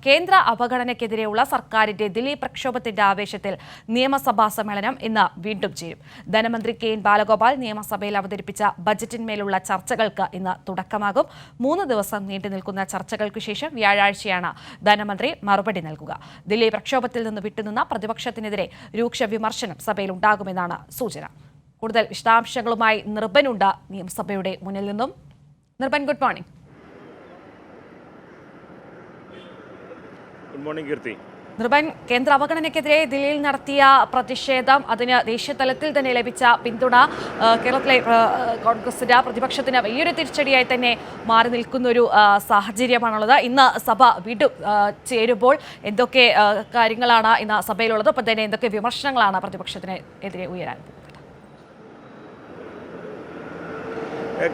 കേന്ദ്ര അവഗണനയ്ക്കെതിരെയുള്ള സർക്കാരിന്റെ ദില്ലി പ്രക്ഷോഭത്തിന്റെ ആവേശത്തിൽ നിയമസഭാ സമ്മേളനം ഇന്ന് വീണ്ടും ചേരും. ധനമന്ത്രി കെ എൻ ബാലഗോപാൽ നിയമസഭയിൽ അവതരിപ്പിച്ച ബജറ്റിന്മേലുള്ള ചർച്ചകൾക്ക് ഇന്ന് തുടക്കമാകും. 3 ദിവസം നീണ്ടുനിൽക്കുന്ന ചർച്ചകൾക്കു ശേഷം വ്യാഴാഴ്ചയാണ് ധനമന്ത്രി മറുപടി നൽകുക. ദില്ലി പ്രക്ഷോഭത്തിൽ നിന്ന് വിട്ടുനിന്ന പ്രതിപക്ഷത്തിനെതിരെ രൂക്ഷ വിമർശനം സഭയിൽ ഉണ്ടാകുമെന്നാണ് സൂചന. കൂടുതൽ വിശദാംശങ്ങളുമായി നിർഭനുണ്ട് നിയമസഭയുടെ മുന്നിൽ നിന്നും. Nirbhan, good morning. Good morning കീർത്തി. നിർഭൻ, കേന്ദ്ര അവഗണനയ്ക്കെതിരെ ദില്ലിയിൽ നടത്തിയ പ്രതിഷേധം, അതിന് ദേശീയ തലത്തിൽ തന്നെ ലഭിച്ച പിന്തുണ കേരളത്തിലെ കോൺഗ്രസിന്, പ്രതിപക്ഷത്തിന് വലിയൊരു തിരിച്ചടിയായി തന്നെ മാറി നിൽക്കുന്ന ഒരു സാഹചര്യമാണുള്ളത്. ഇന്ന് സഭ വീണ്ടും ചേരുമ്പോൾ എന്തൊക്കെ കാര്യങ്ങളാണ് ഇന്ന് സഭയിലുള്ളത്? ഒപ്പം തന്നെ എന്തൊക്കെ വിമർശനങ്ങളാണ് പ്രതിപക്ഷത്തിന് എതിരെ ഉയരാൻ?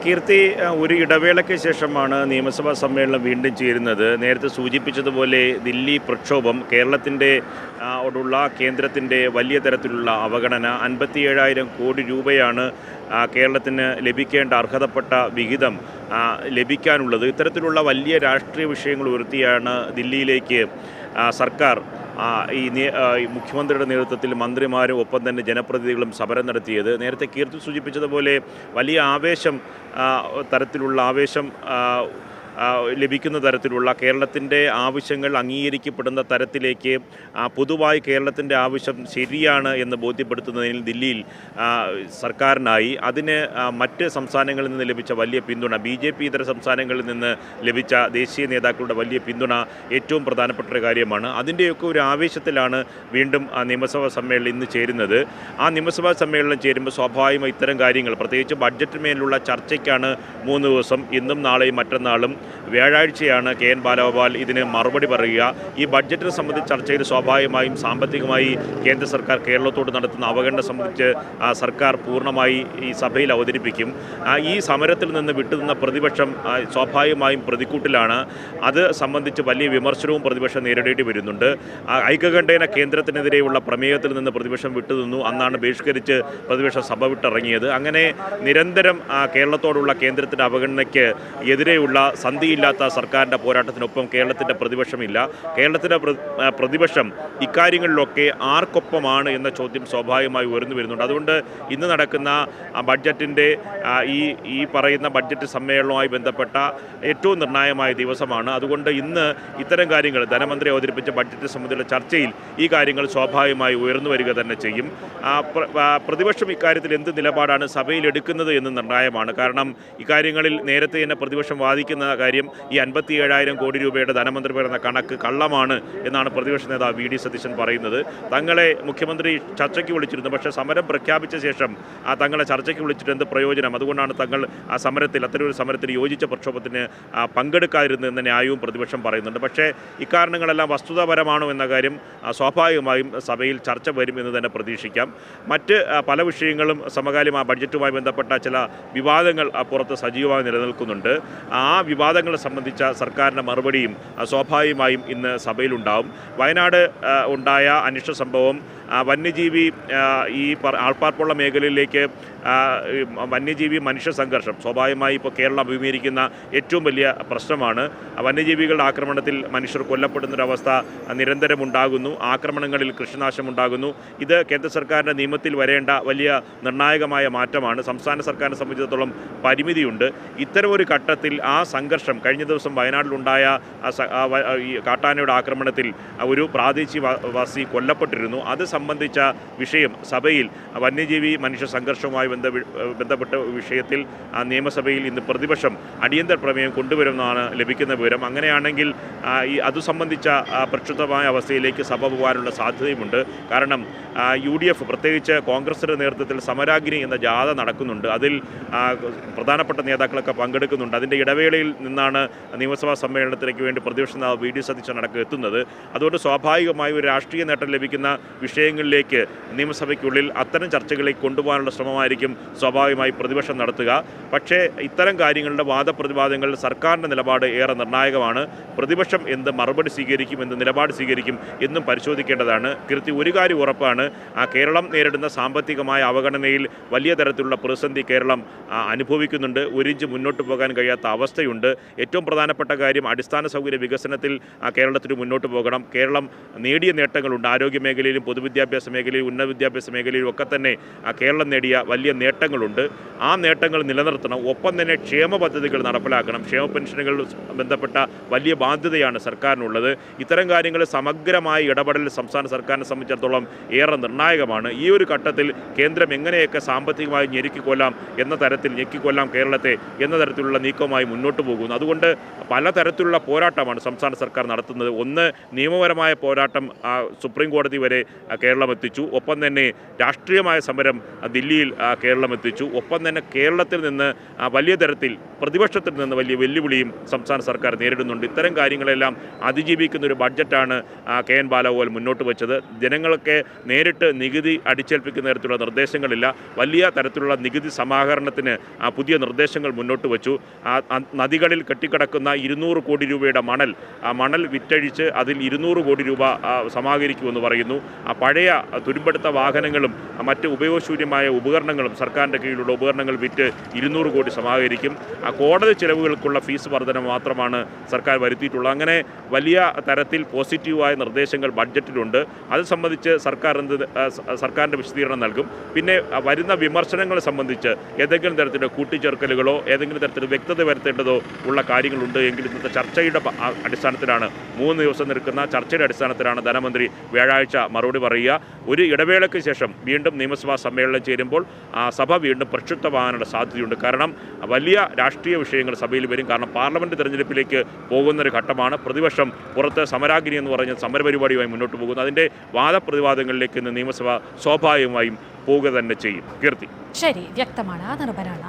കീർത്തി, ഒരു ഇടവേളയ്ക്ക് ശേഷമാണ് നിയമസഭാ സമ്മേളനം വീണ്ടും ചേരുന്നത്. നേരത്തെ സൂചിപ്പിച്ചതുപോലെ ദില്ലി പ്രക്ഷോഭം, കേരളത്തിൻ്റെ ഓടുള്ള കേന്ദ്രത്തിൻ്റെ വലിയ തരത്തിലുള്ള അവഗണന, 57,000 കോടി രൂപയാണ് കേരളത്തിന് ലഭിക്കേണ്ട അർഹതപ്പെട്ട വിഹിതം ലഭിക്കാനുള്ളത്. ഇത്തരത്തിലുള്ള വലിയ രാഷ്ട്രീയ വിഷയങ്ങൾ ഉയർത്തിയാണ് ദില്ലിയിലേക്ക് സർക്കാർ ഈ മുഖ്യമന്ത്രിയുടെ നേതൃത്വത്തിൽ മന്ത്രിമാരും ഒപ്പം തന്നെ ജനപ്രതിനിധികളും സമരം നടത്തിയത്. നേരത്തെ കീർത്തി സൂചിപ്പിച്ചതുപോലെ വലിയ ആവേശം ലഭിക്കുന്ന തരത്തിലുള്ള കേരളത്തിൻ്റെ ആവശ്യങ്ങൾ അംഗീകരിക്കപ്പെടുന്ന തരത്തിലേക്ക് പൊതുവായി കേരളത്തിൻ്റെ ആവശ്യം ശരിയാണ് എന്ന് ബോധ്യപ്പെടുത്തുന്നതിൽ ദില്ലിയിൽ സർക്കാരിനായി. അതിന് മറ്റ് സംസ്ഥാനങ്ങളിൽ നിന്ന് ലഭിച്ച വലിയ പിന്തുണ, BJP ഇതര സംസ്ഥാനങ്ങളിൽ നിന്ന് ലഭിച്ച ദേശീയ നേതാക്കളുടെ വലിയ പിന്തുണ ഏറ്റവും പ്രധാനപ്പെട്ട ഒരു കാര്യമാണ്. അതിൻ്റെയൊക്കെ ഒരു ആവേശത്തിലാണ് വീണ്ടും നിയമസഭാ സമ്മേളനം ഇന്ന് ചേരുന്നത്. ആ നിയമസഭാ സമ്മേളനം ചേരുമ്പോൾ സ്വാഭാവികമായി ഇത്തരം കാര്യങ്ങൾ, പ്രത്യേകിച്ച് ബഡ്ജറ്റിന്മേലുള്ള ചർച്ചയ്ക്കാണ് 3 ദിവസം, ഇന്നും നാളെയും മറ്റന്നാളും. വ്യാഴാഴ്ചയാണ് കെ എൻ ബാലഗോപാൽ ഇതിന് മറുപടി പറയുക. ഈ ബഡ്ജറ്റിനെ സംബന്ധിച്ച ചർച്ചയിൽ സ്വാഭാവികമായും സാമ്പത്തികമായി കേന്ദ്ര സർക്കാർ കേരളത്തോട് നടത്തുന്ന അവഗണന സംബന്ധിച്ച് സർക്കാർ പൂർണ്ണമായി ഈ സഭയിൽ അവതരിപ്പിക്കും. ഈ സമരത്തിൽ നിന്ന് വിട്ടുനിന്ന പ്രതിപക്ഷം സ്വാഭാവികമായും പ്രതിക്കൂട്ടിലാണ്. അത് സംബന്ധിച്ച് വലിയ വിമർശനവും പ്രതിപക്ഷം നേരിടേണ്ടി വരുന്നുണ്ട്. ഐക്യകണ്ഠേന കേന്ദ്രത്തിനെതിരെയുള്ള പ്രമേയത്തിൽ നിന്ന് പ്രതിപക്ഷം വിട്ടുനിന്നു. അന്നാണ് ബഹിഷ്കരിച്ച് പ്രതിപക്ഷം സഭ വിട്ടിറങ്ങിയത്. അങ്ങനെ നിരന്തരം കേരളത്തോടുള്ള കേന്ദ്രത്തിൻ്റെ അവഗണനയ്ക്ക് എതിരെയുള്ള സന്ധിയില്ലാത്ത സർക്കാരിൻ്റെ പോരാട്ടത്തിനൊപ്പം കേരളത്തിൻ്റെ പ്രതിപക്ഷമില്ല. കേരളത്തിൻ്റെ പ്രതിപക്ഷം ഇക്കാര്യങ്ങളിലൊക്കെ ആർക്കൊപ്പമാണ് എന്ന ചോദ്യം സ്വാഭാവികമായി ഉയർന്നു വരുന്നുണ്ട്. അതുകൊണ്ട് ഇന്ന് നടക്കുന്ന ബഡ്ജറ്റിൻ്റെ ഈ പറയുന്ന ബഡ്ജറ്റ് സമ്മേളനവുമായി ബന്ധപ്പെട്ട ഏറ്റവും നിർണായകമായ ദിവസമാണ്. അതുകൊണ്ട് ഇന്ന് ഇത്തരം കാര്യങ്ങൾ, ധനമന്ത്രി അവതരിപ്പിച്ച ബഡ്ജറ്റ് സംബന്ധിച്ചുള്ള ചർച്ചയിൽ ഈ കാര്യങ്ങൾ സ്വാഭാവികമായി ഉയർന്നു വരിക തന്നെ ചെയ്യും. പ്രതിപക്ഷം ഇക്കാര്യത്തിൽ എന്ത് നിലപാടാണ് സഭയിൽ എടുക്കുന്നത് എന്ന് നിർണായകമാണ്. കാരണം ഇക്കാര്യങ്ങളിൽ നേരത്തെ തന്നെ പ്രതിപക്ഷം വാദിക്കുന്ന കാര്യം, ഈ 57,000 കോടി രൂപയുടെ ധനമന്ത്രി പറയുന്ന കണക്ക് കള്ളമാണ് എന്നാണ് പ്രതിപക്ഷ നേതാവ് VD സതീശൻ പറയുന്നത്. തങ്ങളെ മുഖ്യമന്ത്രി ചർച്ചയ്ക്ക് വിളിച്ചിരുന്നു, പക്ഷേ സമരം പ്രഖ്യാപിച്ച ശേഷം തങ്ങളെ ചർച്ചയ്ക്ക് വിളിച്ചിട്ട് എന്ത് പ്രയോജനം? അതുകൊണ്ടാണ് തങ്ങൾ അത്തരമൊരു സമരത്തിന് യോജിച്ച പ്രക്ഷോഭത്തിന് പങ്കെടുക്കാതിരുന്നെന്ന ന്യായവും പ്രതിപക്ഷം പറയുന്നുണ്ട്. പക്ഷേ ഇക്കാരണങ്ങളെല്ലാം വസ്തുതാപരമാണോ എന്ന കാര്യം സ്വാഭാവികമായും സഭയിൽ ചർച്ച വരും എന്ന് തന്നെ പ്രതീക്ഷിക്കാം. മറ്റ് പല വിഷയങ്ങളും സമകാലീന ബഡ്ജറ്റുമായി ബന്ധപ്പെട്ട ചില വിവാദങ്ങൾ പുറത്ത് സജീവമായി നിലനിൽക്കുന്നുണ്ട്. ആ വിവാദങ്ങളെ സംബന്ധിച്ച സർക്കാരിൻ്റെ മറുപടിയും സ്വാഭാവികമായും ഇന്ന് സഭയിലുണ്ടാവും. വയനാട് ഉണ്ടായ അനിഷ്ട സംഭവം, വന്യജീവി ഈ ആൾപ്പാർപ്പുള്ള മേഖലയിലേക്ക് വന്യജീവി മനുഷ്യ സംഘർഷം സ്വാഭാവികമായി ഇപ്പോൾ കേരളം അഭിമുഖീകരിക്കുന്ന ഏറ്റവും വലിയ പ്രശ്നമാണ്. വന്യജീവികളുടെ ആക്രമണത്തിൽ മനുഷ്യർ കൊല്ലപ്പെടുന്നൊരവസ്ഥ നിരന്തരം ഉണ്ടാകുന്നു. ആക്രമണങ്ങളിൽ കൃഷിനാശമുണ്ടാകുന്നു. ഇത് കേന്ദ്ര സർക്കാരിൻ്റെ നിയമത്തിൽ വരേണ്ട വലിയ നിർണായകമായ മാറ്റമാണ്. സംസ്ഥാന സർക്കാരിനെ സംബന്ധിച്ചിടത്തോളം പരിമിതിയുണ്ട്. ഇത്തരമൊരു ഘട്ടത്തിൽ ആ സംഘർഷം, കഴിഞ്ഞ ദിവസം വയനാട്ടിലുണ്ടായ ഈ കാട്ടാനയുടെ ആക്രമണത്തിൽ ഒരു പ്രാദേശികവാസി കൊല്ലപ്പെട്ടിരുന്നു. അത് സംബന്ധിച്ച വിഷയം സഭയിൽ വന്യജീവി മനുഷ്യ സംഘർഷവുമായി ബന്ധപ്പെട്ട വിഷയത്തിൽ നിയമസഭയിൽ ഇന്ന് പ്രതിപക്ഷം അടിയന്തര പ്രമേയം കൊണ്ടുവരുമെന്നാണ് ലഭിക്കുന്ന വിവരം. അങ്ങനെയാണെങ്കിൽ അത് സംബന്ധിച്ച പ്രക്ഷുബ്ധമായ അവസ്ഥയിലേക്ക് സഭ പോകാനുള്ള സാധ്യതയുമുണ്ട്. കാരണം UDF, പ്രത്യേകിച്ച് കോൺഗ്രസിൻ്റെ നേതൃത്വത്തിൽ സമരാഗ്നി എന്ന ജാഥ നടക്കുന്നുണ്ട്. അതിൽ പ്രധാനപ്പെട്ട നേതാക്കളൊക്കെ പങ്കെടുക്കുന്നുണ്ട്. അതിൻ്റെ ഇടവേളയിൽ നിന്നാണ് നിയമസഭാ സമ്മേളനത്തിലേക്ക് വേണ്ടി പ്രതിപക്ഷ നേതാവ് VD സതീശൻ എത്തുന്നത്. അതുകൊണ്ട് സ്വാഭാവികമായി ഒരു രാഷ്ട്രീയ നേട്ടം ലഭിക്കുന്ന വിഷയങ്ങളിലേക്ക് നിയമസഭയ്ക്കുള്ളിൽ അത്തരം ചർച്ചകളിലേക്ക് കൊണ്ടുപോകാനുള്ള ശ്രമമായിരിക്കും സ്വാഭാവികമായി പ്രതിപക്ഷം നടത്തുക. പക്ഷേ ഇത്തരം കാര്യങ്ങളുടെ വാദപ്രതിവാദങ്ങളിൽ സർക്കാരിൻ്റെ നിലപാട് ഏറെ നിർണായകമാണ്. പ്രതിപക്ഷം എന്ത് മറുപടി സ്വീകരിക്കും, എന്ത് നിലപാട് സ്വീകരിക്കും എന്നും പരിശോധിക്കേണ്ടതാണ്. കീർത്തി, ഒരു കാര്യം ഉറപ്പാണ്, കേരളം നേരിടുന്ന സാമ്പത്തികമായ അവഗണനയിൽ വലിയ തരത്തിലുള്ള പ്രതിസന്ധി കേരളം അനുഭവിക്കുന്നുണ്ട്. ഒരിഞ്ച് മുന്നോട്ട് പോകാൻ കഴിയാത്ത അവസ്ഥയുണ്ട്. ഏറ്റവും പ്രധാനപ്പെട്ട കാര്യം അടിസ്ഥാന സൗകര്യ വികസനത്തിൽ കേരളത്തിന് മുന്നോട്ട് പോകണം. കേരളം നേടിയ നേട്ടങ്ങളുണ്ട്. ആരോഗ്യ മേഖലയിലും പൊതുവിദ്യാഭ്യാസ മേഖലയിലും ഉന്നത വിദ്യാഭ്യാസ മേഖലയിലും ഒക്കെ തന്നെ കേരളം നേടിയ വലിയ നേട്ടങ്ങളുണ്ട്. ആ നേട്ടങ്ങൾ നിലനിർത്തണം. ഒപ്പം തന്നെ ക്ഷേമ പദ്ധതികൾ നടപ്പിലാക്കണം. ക്ഷേമ പെൻഷനുകൾ ബന്ധപ്പെട്ട വലിയ ബാധ്യതയാണ് സർക്കാരിനുള്ളത്. ഇത്തരം കാര്യങ്ങൾ സമഗ്രമായ ഇടപെടൽ സംസ്ഥാന സർക്കാരിനെ സംബന്ധിച്ചിടത്തോളം ഏറെ നിർണായകമാണ്. ഈ ഒരു ഘട്ടത്തിൽ കേന്ദ്രം എങ്ങനെയൊക്കെ സാമ്പത്തികമായി ഞെരുക്കിക്കൊല്ലാം കേരളത്തെ എന്ന തരത്തിലുള്ള നീക്കവുമായി മുന്നോട്ട് പോകുന്നു. അതുകൊണ്ട് പലതരത്തിലുള്ള പോരാട്ടമാണ് സംസ്ഥാന സർക്കാർ നടത്തുന്നത്. ഒന്ന്, നിയമപരമായ പോരാട്ടം സുപ്രീം കോടതി വരെ കേരളം എത്തിച്ചു. ഒപ്പം തന്നെ രാഷ്ട്രീയമായ സമരം ദില്ലിയിൽ കേരളം എത്തിച്ചു. ഒപ്പം തന്നെ കേരളത്തിൽ നിന്ന് വലിയ തരത്തിൽ പ്രതിപക്ഷത്തിൽ നിന്ന് വലിയ വെല്ലുവിളിയും സംസ്ഥാന സർക്കാർ നേരിടുന്നുണ്ട്. ഇത്തരം കാര്യങ്ങളെല്ലാം അതിജീവിക്കുന്ന ഒരു ബഡ്ജറ്റാണ് KN ബാലഗോപാൽ മുന്നോട്ട് വെച്ചത്. ജനങ്ങൾക്ക് നേരിട്ട് നികുതി അടിച്ചേൽപ്പിക്കുന്ന തരത്തിലുള്ള നിർദ്ദേശങ്ങളില്ല. വലിയ തരത്തിലുള്ള നികുതി സമാഹരണത്തിന് പുതിയ നിർദ്ദേശങ്ങൾ മുന്നോട്ട് വെച്ചു. നദികളിൽ കെട്ടിക്കിടക്കുന്ന 200 കോടി രൂപയുടെ മണൽ വിറ്റഴിച്ച് അതിൽ 200 കോടി രൂപ സമാഹരിക്കുമെന്ന് പറയുന്നു. പഴയ തുരുമ്പെടുത്ത വാഹനങ്ങളും മറ്റ് ഉപയോഗശൂന്യമായ ഉപകരണങ്ങളും സർക്കാരിൻ്റെ കീഴിലുള്ള ഉപകരണങ്ങൾ വിറ്റ് 200 കോടി സമാഹരിക്കും. കോടതി ചിലവുകൾക്കുള്ള ഫീസ് വർധന മാത്രമാണ് സർക്കാർ വരുത്തിയിട്ടുള്ളത്. അങ്ങനെ വലിയ തരത്തിൽ പോസിറ്റീവായ നിർദ്ദേശങ്ങൾ ബഡ്ജറ്റിലുണ്ട്. അത് സംബന്ധിച്ച് സർക്കാരിൻ്റെ വിശദീകരണം നൽകും. പിന്നെ വരുന്ന വിമർശനങ്ങളെ സംബന്ധിച്ച് ഏതെങ്കിലും തരത്തിലുള്ള കൂട്ടിച്ചേർക്കലുകളോ ഏതെങ്കിലും തരത്തിൽ വ്യക്തത വരുത്തേണ്ടതോ ഉള്ള കാര്യങ്ങളുണ്ട് എങ്കിൽ ഇന്നത്തെ ചർച്ചയുടെ അടിസ്ഥാനത്തിലാണ് 3 ദിവസം നിൽക്കുന്ന ചർച്ചയുടെ അടിസ്ഥാനത്തിലാണ് ധനമന്ത്രി വ്യാഴാഴ്ച മറുപടി പറയുക. ഒരു ഇടവേളയ്ക്ക് ശേഷം വീണ്ടും നിയമസഭാ സമ്മേളനം ചേരുമ്പോൾ സഭ വീണ്ടും പ്രക്ഷുബ്ധമാകാനുള്ള സാധ്യതയുണ്ട്. കാരണം വലിയ രാഷ്ട്രീയ വിഷയങ്ങൾ സഭയിൽ വരും. കാരണം പാർലമെൻറ്റ് തെരഞ്ഞെടുപ്പിലേക്ക് പോകുന്നൊരു ഘട്ടമാണ്. പ്രതിപക്ഷം പുറത്ത് സമരാഗ്നി എന്ന് പറഞ്ഞ സമരപരിപാടിയുമായി മുന്നോട്ട് പോകുന്നു. അതിൻ്റെ വാദപ്രതിവാദങ്ങളിലേക്ക് ഇന്ന് നിയമസഭ സ്വാഭാവികമായും പോവുക തന്നെ ചെയ്യും. കീർത്തി. ശരി, വ്യക്തമാണ്. നിർഭരാണ്.